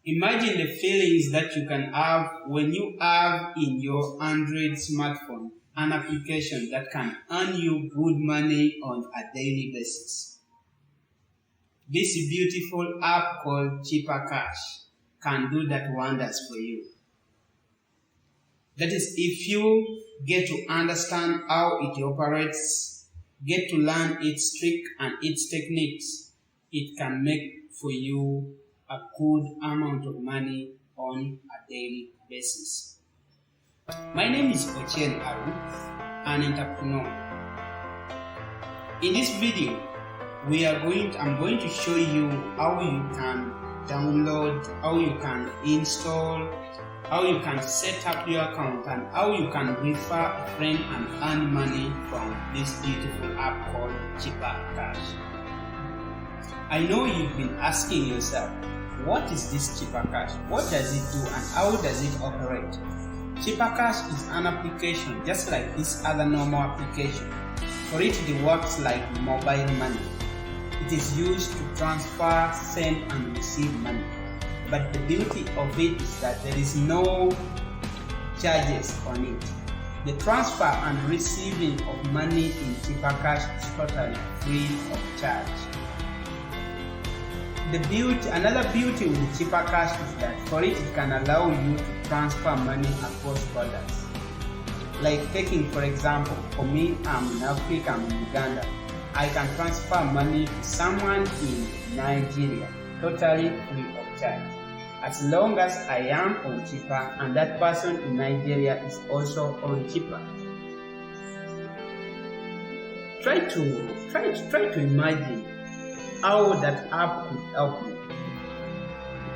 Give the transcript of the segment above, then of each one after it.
Imagine the feelings that you can have when you have in your Android smartphone an application that can earn you good money on a daily basis. This beautiful app called Chipper Cash can do that wonders for you. That is, if you get to understand how it operates, get to learn its trick and its techniques, it can make for you a good amount of money on a daily basis. My name is Ochen Aru, an entrepreneur. In this video, I'm going to show you how you can download, how you can install, how you can set up your account, and how you can refer a friend and earn money from this beautiful app called Chipper Cash. I know you've been asking yourself, what is this Chipper Cash? What does it do and how does it operate? Chipper Cash is an application just like this other normal application. For it works like mobile money. It is used to transfer, send and receive money. But the beauty of it is that there is no charges on it. The transfer and receiving of money in Chipper Cash is totally free of charge. Another beauty with the Chipper Cash is that for it can allow you to transfer money across borders. Like taking for example, for me, I'm in Africa, I'm in Uganda. I can transfer money to someone in Nigeria, totally free of charge. As long as I am on Chipper and that person in Nigeria is also on Chipper. Try to imagine how that app could help you.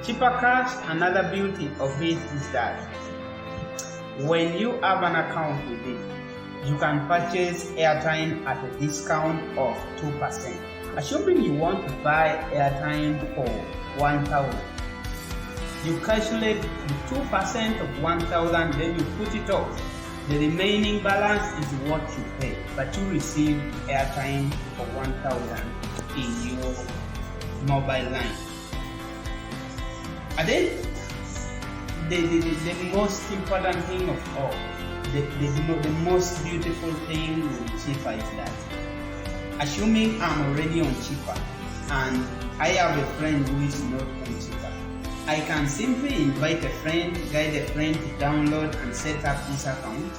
Chipper Cash, another beauty of it is that when you have an account with it, you can purchase airtime at a discount of 2%. Assuming you want to buy airtime for 1,000, you calculate the 2% of 1,000, then you put it off. The remaining balance is what you pay, but you receive airtime for 1,000 in your mobile line. And then the most important thing of all, the most beautiful thing with Chipper is that, assuming I'm already on Chipper and I have a friend who is not on Chipper, I can simply invite a friend, guide a friend to download and set up this account,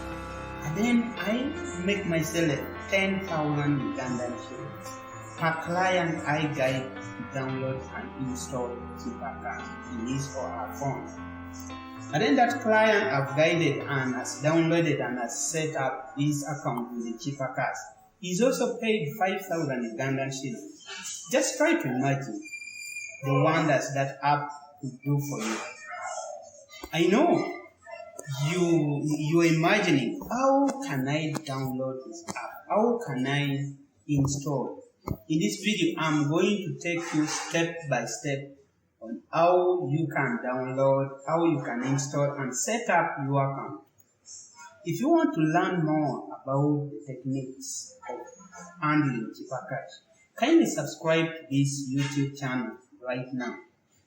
and then I make myself 10,000 Ugandan shillings per client I guide to download and install Chipper Cash in his or her phone. And then that client I've guided and has downloaded and has set up his account with the Chipper Cash, he's also paid 5,000 Ugandan shillings. Just try to imagine the wonders that app could do for you. I know you're imagining, how can I download this app? How can I install? In this video, I'm going to take you step by step on how you can download, how you can install and set up your account. If you want to learn more about the techniques of handling Chipper Cash, kindly subscribe to this YouTube channel right now.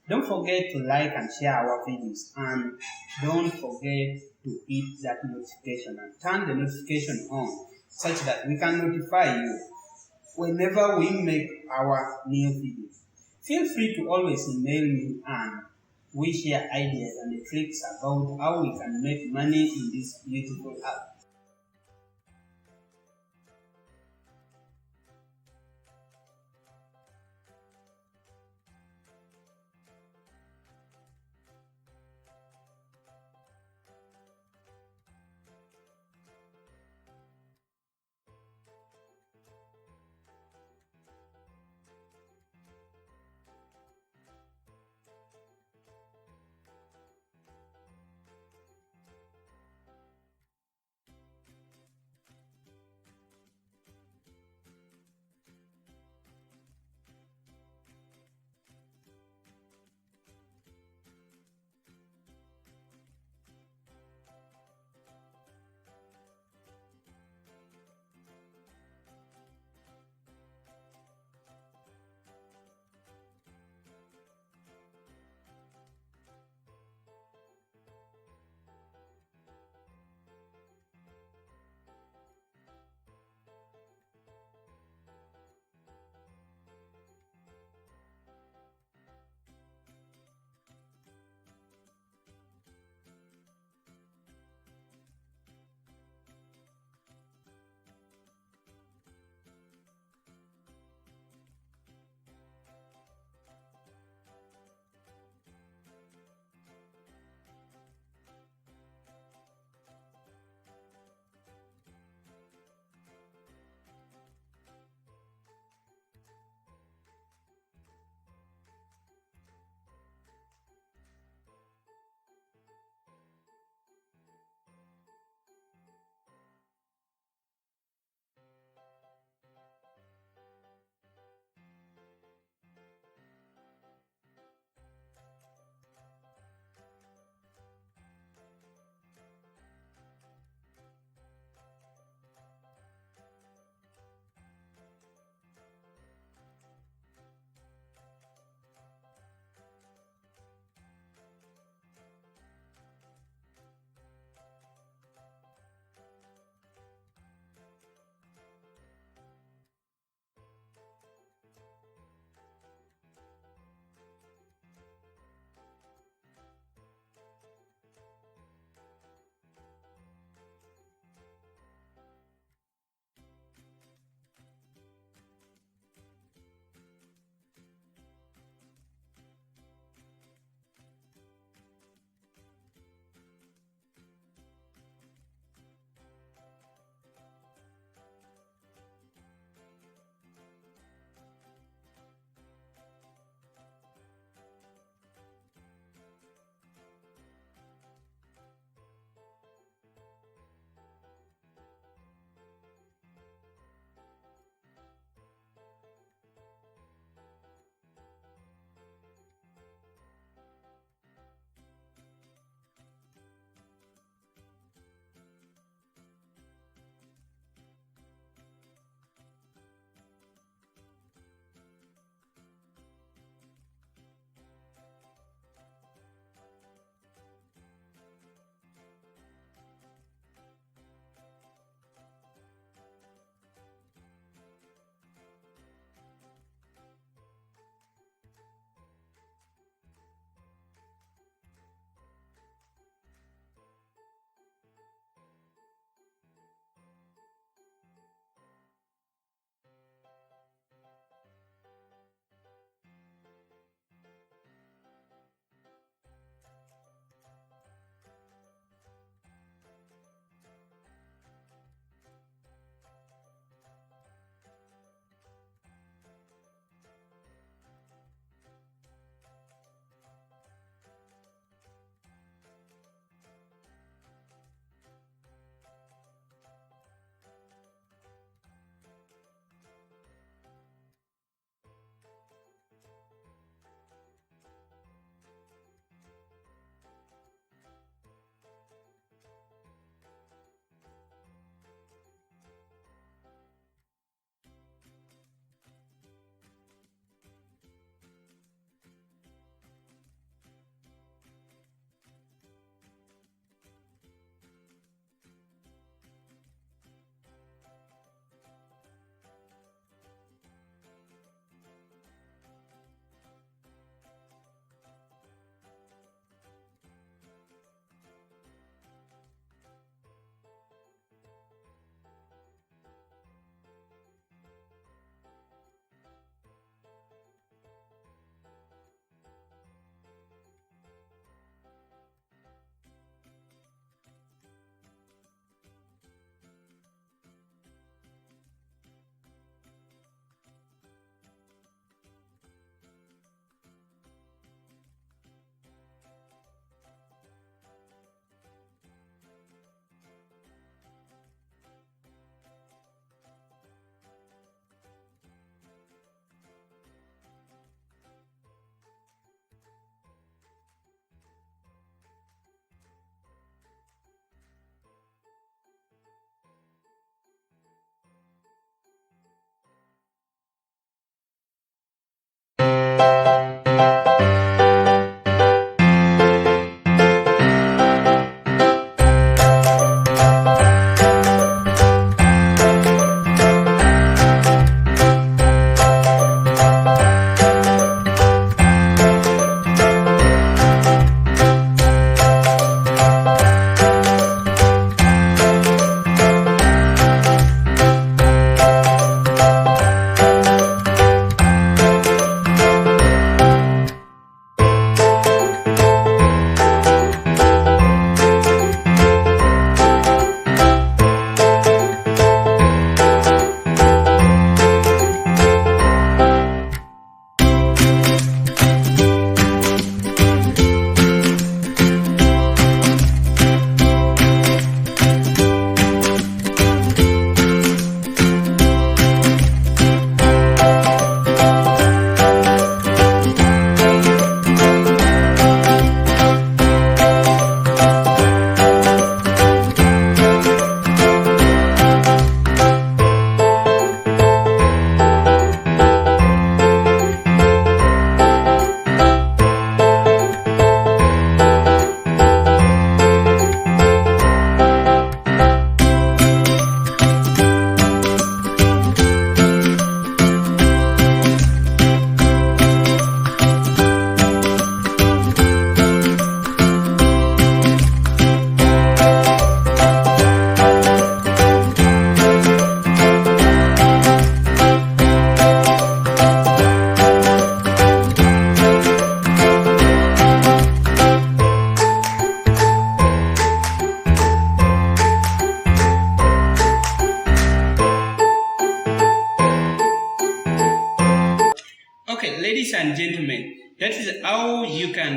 Don't forget to like and share our videos, and don't forget to hit that notification and turn the notification on such that we can notify you whenever we make our new videos. Feel free to always email me and we share ideas and the tricks about how we can make money in this beautiful app.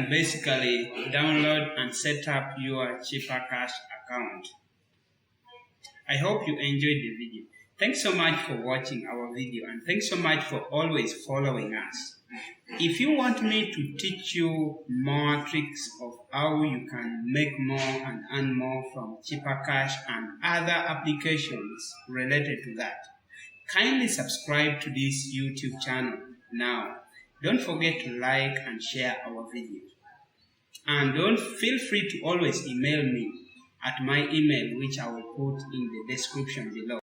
can basically download and set up your Chipper Cash account. I hope you enjoyed the video. Thanks so much for watching our video, and thanks so much for always following us. If you want me to teach you more tricks of how you can make more and earn more from Chipper Cash and other applications related to that, kindly subscribe to this YouTube channel now. Don't forget to like and share our videos. And don't feel free to always email me at my email, which I will put in the description below.